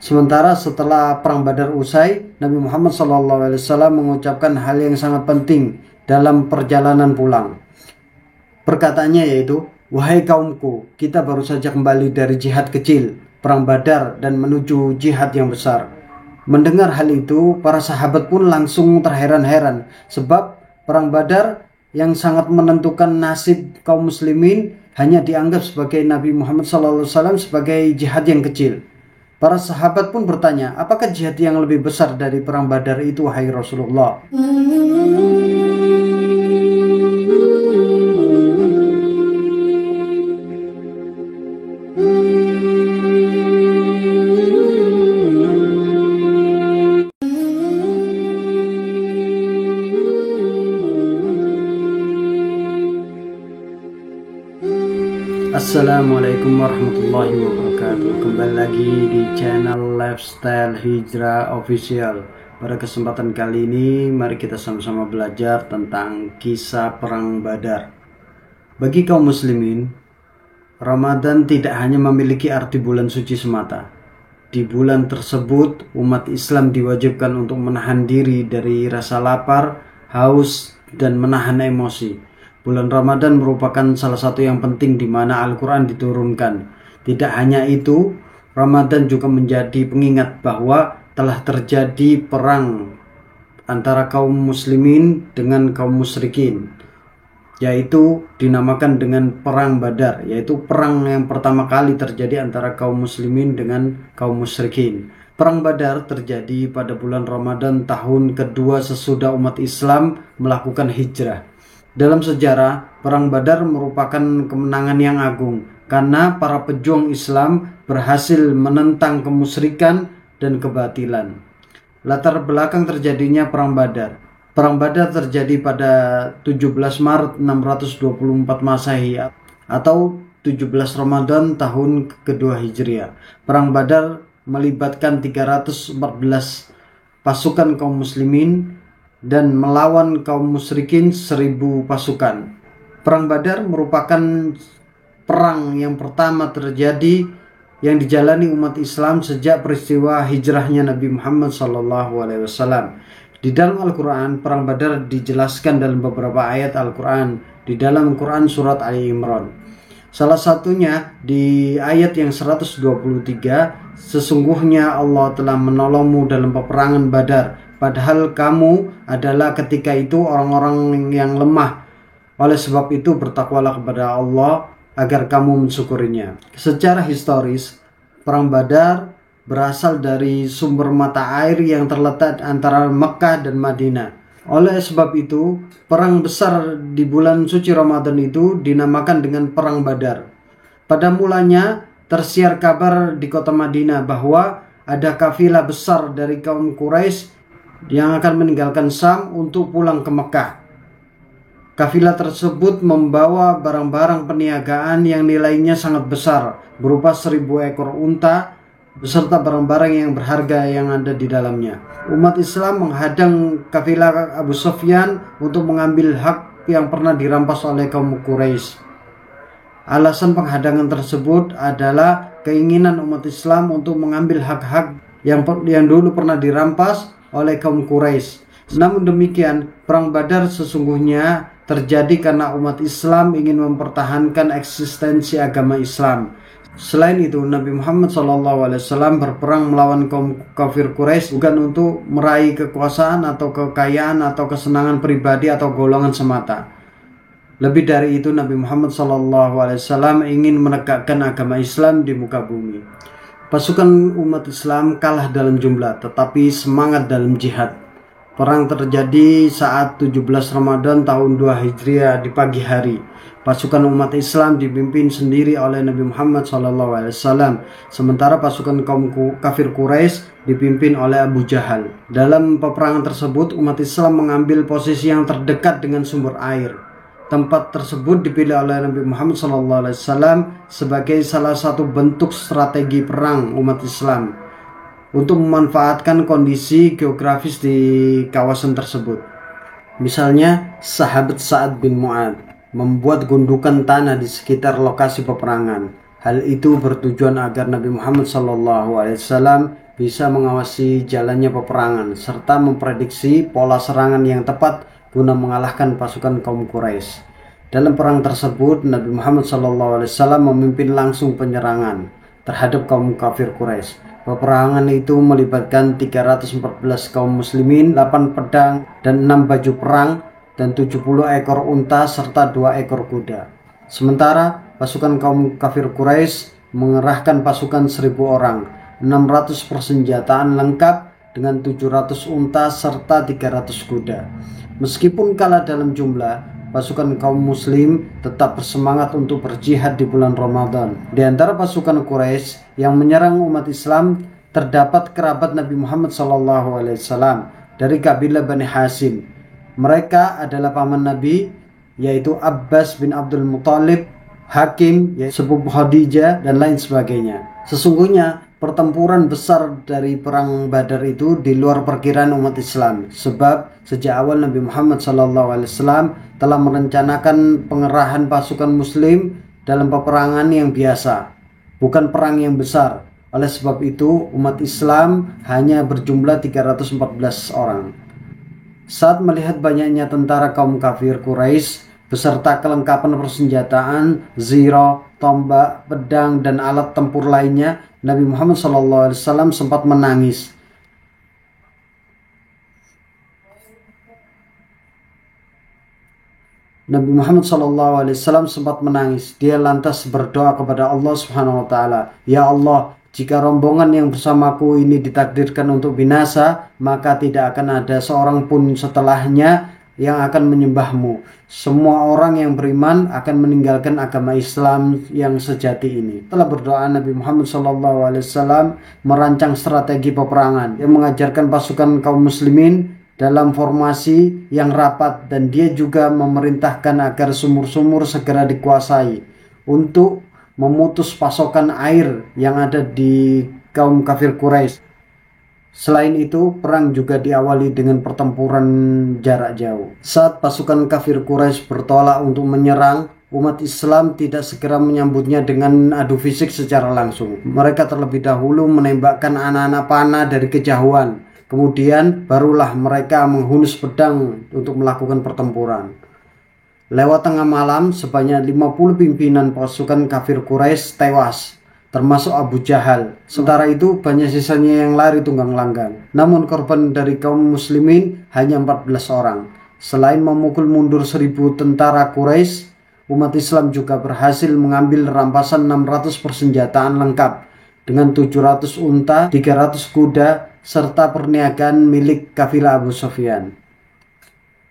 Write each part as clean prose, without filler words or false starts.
Sementara setelah perang Badar usai, Nabi Muhammad SAW mengucapkan hal yang sangat penting dalam perjalanan pulang. Perkataannya yaitu, "Wahai kaumku, kita baru saja kembali dari jihad kecil, perang Badar, dan menuju jihad yang besar." Mendengar hal itu, para sahabat pun langsung terheran-heran, sebab perang Badar yang sangat menentukan nasib kaum muslimin hanya dianggap sebagai Nabi Muhammad SAW sebagai jihad yang kecil. Para sahabat pun bertanya, apakah jihad yang lebih besar dari perang Badar itu, wahai Rasulullah? Assalamualaikum warahmatullahi wabarakatuh. Kembali lagi di channel Lifestyle Hijrah Official. Pada kesempatan kali ini, mari kita sama-sama belajar tentang kisah perang Badar. Bagi kaum muslimin, Ramadan tidak hanya memiliki arti bulan suci semata. Di bulan tersebut, umat Islam diwajibkan untuk menahan diri dari rasa lapar, haus, dan menahan emosi. Bulan Ramadan merupakan salah satu yang penting di mana Al-Quran diturunkan. Tidak hanya itu, Ramadan juga menjadi pengingat bahwa telah terjadi perang antara kaum muslimin dengan kaum musyrikin, yaitu dinamakan dengan perang Badar, yaitu perang yang pertama kali terjadi antara kaum muslimin dengan kaum musyrikin. Perang Badar terjadi pada bulan Ramadan tahun kedua sesudah umat Islam melakukan hijrah. Dalam sejarah, perang Badar merupakan kemenangan yang agung karena para pejuang Islam berhasil menentang kemusyrikan dan kebatilan. Latar belakang terjadinya perang Badar. Perang Badar terjadi pada 17 Maret 624 Masehi atau 17 Ramadan tahun kedua Hijriah. Perang Badar melibatkan 314 pasukan kaum muslimin dan melawan kaum musyrikin 1000 pasukan. Perang Badar merupakan perang yang pertama terjadi yang dijalani umat Islam sejak peristiwa hijrahnya Nabi Muhammad SAW. Di dalam Al-Quran, perang Badar dijelaskan dalam beberapa ayat Al-Quran di dalam Quran surat Ali Imran. Salah satunya di ayat yang 123, "Sesungguhnya Allah telah menolongmu dalam peperangan Badar, padahal kamu adalah ketika itu orang-orang yang lemah. Oleh sebab itu bertakwalah kepada Allah agar kamu mensyukurinya." Secara historis, perang Badar berasal dari sumber mata air yang terletak antara Mekah dan Madinah. Oleh sebab itu, perang besar di bulan suci Ramadan itu dinamakan dengan perang Badar. Pada mulanya tersiar kabar di kota Madinah bahwa ada kafilah besar dari kaum Quraisy yang akan meninggalkan Syam untuk pulang ke Mekah. Kafilah tersebut membawa barang-barang perniagaan yang nilainya sangat besar, berupa 1000 ekor unta beserta barang-barang yang berharga yang ada di dalamnya. Umat Islam menghadang kafilah Abu Sufyan untuk mengambil hak yang pernah dirampas oleh kaum Quraisy. Alasan penghadangan tersebut adalah keinginan umat Islam untuk mengambil hak-hak yang dulu pernah dirampas oleh kaum Quraisy. Namun demikian, perang Badar sesungguhnya terjadi karena umat Islam ingin mempertahankan eksistensi agama Islam. Selain itu, Nabi Muhammad SAW berperang melawan kaum kafir Quraisy bukan untuk meraih kekuasaan atau kekayaan atau kesenangan pribadi atau golongan semata. Lebih dari itu, Nabi Muhammad SAW ingin menegakkan agama Islam di muka bumi. Pasukan umat Islam kalah dalam jumlah, tetapi semangat dalam jihad. Perang terjadi saat 17 Ramadan tahun 2 Hijriah di pagi hari. Pasukan umat Islam dipimpin sendiri oleh Nabi Muhammad SAW, sementara pasukan kaum kafir Quraisy dipimpin oleh Abu Jahal. Dalam peperangan tersebut, umat Islam mengambil posisi yang terdekat dengan sumber air. Tempat tersebut dipilih oleh Nabi Muhammad SAW sebagai salah satu bentuk strategi perang umat Islam untuk memanfaatkan kondisi geografis di kawasan tersebut. Misalnya, sahabat Sa'ad bin Mu'adz membuat gundukan tanah di sekitar lokasi peperangan. Hal itu bertujuan agar Nabi Muhammad SAW bisa mengawasi jalannya peperangan serta memprediksi pola serangan yang tepat guna mengalahkan pasukan kaum Quraisy. Dalam perang tersebut, Nabi Muhammad SAW memimpin langsung penyerangan terhadap kaum kafir Quraisy. Peperangan itu melibatkan 314 kaum muslimin, 8 pedang dan 6 baju perang, dan 70 ekor unta serta 2 ekor kuda. Sementara pasukan kaum kafir Quraisy mengerahkan pasukan 1000 orang, 600 persenjataan lengkap dengan 700 unta serta 300 kuda. Meskipun kalah dalam jumlah, pasukan kaum muslim tetap bersemangat untuk berjihad di bulan Ramadan. Di antara pasukan Quraisy yang menyerang umat Islam terdapat kerabat Nabi Muhammad SAW dari kabilah Bani Hashim. Mereka adalah paman Nabi, yaitu Abbas bin Abdul Muthalib, Hakim, sepupu Khadijah, dan lain sebagainya. Sesungguhnya pertempuran besar dari perang Badar itu di luar perkiraan umat Islam, sebab sejak awal Nabi Muhammad SAW telah merencanakan pengerahan pasukan muslim dalam peperangan yang biasa, bukan perang yang besar. Oleh sebab itu umat Islam hanya berjumlah 314 orang. Saat melihat banyaknya tentara kaum kafir Quraisy beserta kelengkapan persenjataan, zirah, tombak, pedang, dan alat tempur lainnya, Nabi Muhammad SAW sempat menangis. Nabi Muhammad SAW sempat menangis. Dia lantas berdoa kepada Allah Subhanahu wa Ta'ala, "Ya Allah, jika rombongan yang bersamaku ini ditakdirkan untuk binasa, maka tidak akan ada seorang pun setelahnya yang akan menyembahmu. Semua orang yang beriman akan meninggalkan agama Islam yang sejati ini." Setelah berdoa, Nabi Muhammad SAW merancang strategi peperangan. Dia mengajarkan pasukan kaum muslimin dalam formasi yang rapat, dan dia juga memerintahkan agar sumur-sumur segera dikuasai untuk memutus pasokan air yang ada di kaum kafir Quraisy. Selain itu, perang juga diawali dengan pertempuran jarak jauh. Saat pasukan kafir Quraisy bertolak untuk menyerang, umat Islam tidak segera menyambutnya dengan adu fisik secara langsung. Mereka terlebih dahulu menembakkan anak-anak panah dari kejauhan. Kemudian barulah mereka menghunus pedang untuk melakukan pertempuran. Lewat tengah malam, sebanyak 50 pimpinan pasukan kafir Quraisy tewas, termasuk Abu Jahal. Sementara itu, banyak sisanya yang lari tunggang langgang. Namun korban dari kaum muslimin hanya 14 orang. Selain memukul mundur 1000 tentara Quraisy, umat Islam juga berhasil mengambil rampasan 600 persenjataan lengkap dengan 700 unta, 300 kuda, serta perniagaan milik kafilah Abu Sufyan.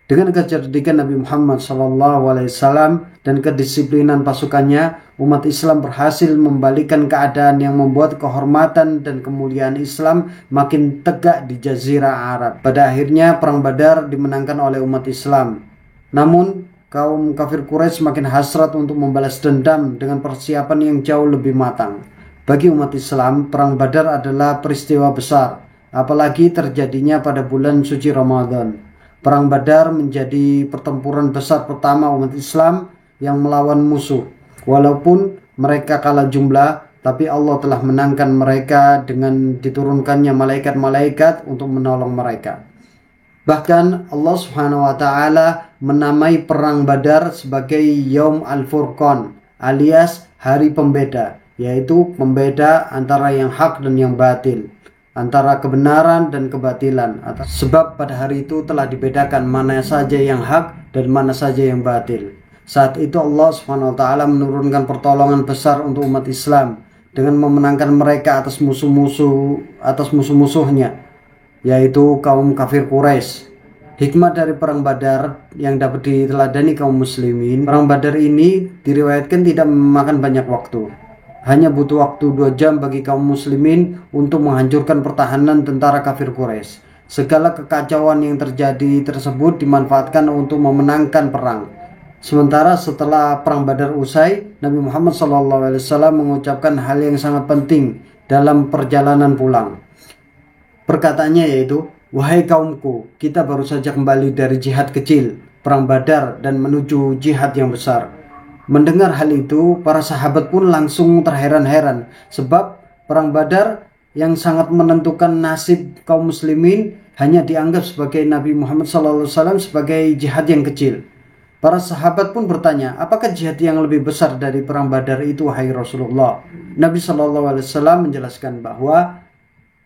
Dengan kecerdikan Nabi Muhammad SAW dan kedisiplinan pasukannya, umat Islam berhasil membalikan keadaan yang membuat kehormatan dan kemuliaan Islam makin tegak di Jazirah Arab. Pada akhirnya perang Badar dimenangkan oleh umat Islam. Namun kaum kafir Quraisy makin hasrat untuk membalas dendam dengan persiapan yang jauh lebih matang. Bagi umat Islam, perang Badar adalah peristiwa besar, apalagi terjadinya pada bulan suci Ramadan. Perang Badar menjadi pertempuran besar pertama umat Islam yang melawan musuh. Walaupun mereka kalah jumlah, tapi Allah telah menangkan mereka dengan diturunkannya malaikat-malaikat untuk menolong mereka. Bahkan Allah Subhanahu wa Ta'ala menamai perang Badar sebagai Yaum Al-Furqan, alias hari pembeda, yaitu pembeda antara yang hak dan yang batil, antara kebenaran dan kebatilan. Sebab pada hari itu telah dibedakan mana saja yang hak dan mana saja yang batil. Saat itu Allah SWT menurunkan pertolongan besar untuk umat Islam dengan memenangkan mereka atas musuh-musuhnya, yaitu kaum kafir Quraisy. Hikmah dari perang Badar yang dapat diteladani kaum muslimin, perang Badar ini diriwayatkan tidak memakan banyak waktu. Hanya butuh waktu 2 jam bagi kaum muslimin untuk menghancurkan pertahanan tentara kafir Quraisy. Segala kekacauan yang terjadi tersebut dimanfaatkan untuk memenangkan perang. Sementara setelah perang Badar usai, Nabi Muhammad SAW mengucapkan hal yang sangat penting dalam perjalanan pulang. Perkataannya yaitu, "Wahai kaumku, kita baru saja kembali dari jihad kecil, perang Badar, dan menuju jihad yang besar." Mendengar hal itu, para sahabat pun langsung terheran-heran, sebab perang Badar yang sangat menentukan nasib kaum muslimin hanya dianggap sebagai Nabi Muhammad SAW sebagai jihad yang kecil. Para sahabat pun bertanya, apakah jihad yang lebih besar dari perang Badar itu, wahai Rasulullah? Nabi SAW menjelaskan bahwa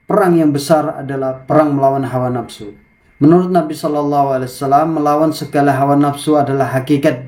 perang yang besar adalah perang melawan hawa nafsu. Menurut Nabi SAW, melawan segala hawa nafsu adalah hakikat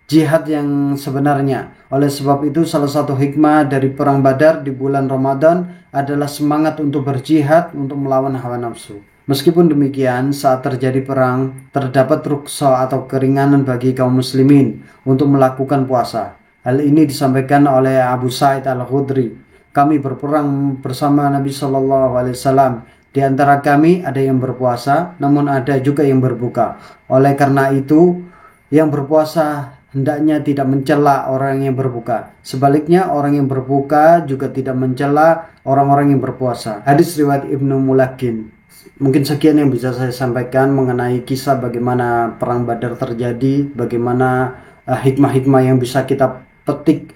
jihad yang sebenarnya. Oleh sebab itu, salah satu hikmah dari perang Badar di bulan Ramadan adalah semangat untuk berjihad untuk melawan hawa nafsu. Meskipun demikian, saat terjadi perang, terdapat rukhsah atau keringanan bagi kaum muslimin untuk melakukan puasa. Hal ini disampaikan oleh Abu Sa'id Al-Khudri. Kami berperang bersama Nabi SAW. Di antara kami ada yang berpuasa, namun ada juga yang berbuka. Oleh karena itu, yang berpuasa hendaknya tidak mencela orang yang berbuka. Sebaliknya, orang yang berbuka juga tidak mencela orang-orang yang berpuasa. Hadis riwayat Ibnu Mulakin. Mungkin sekian yang bisa saya sampaikan mengenai kisah bagaimana perang Badar terjadi, bagaimana hikmah-hikmah yang bisa kita petik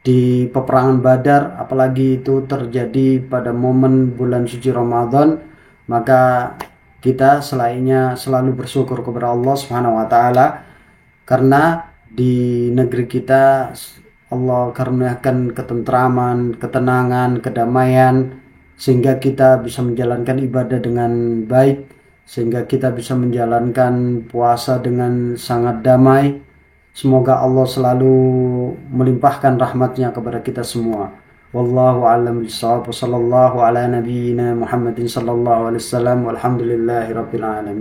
di peperangan Badar, apalagi itu terjadi pada momen bulan suci Ramadan. Maka kita selalu bersyukur kepada Allah Subhanahu wa taala, karena di negeri kita Allah karuniakan ketentraman, ketenangan, kedamaian, sehingga kita bisa menjalankan ibadah dengan baik, sehingga kita bisa menjalankan puasa dengan sangat damai. Semoga Allah selalu melimpahkan rahmatnya kepada kita semua. Wallahu a'lam bishawab. Sallallahu ala nabiyyina Muhammadin sallallahu alaihi wasallam. Walhamdulillahi rabbil alamin.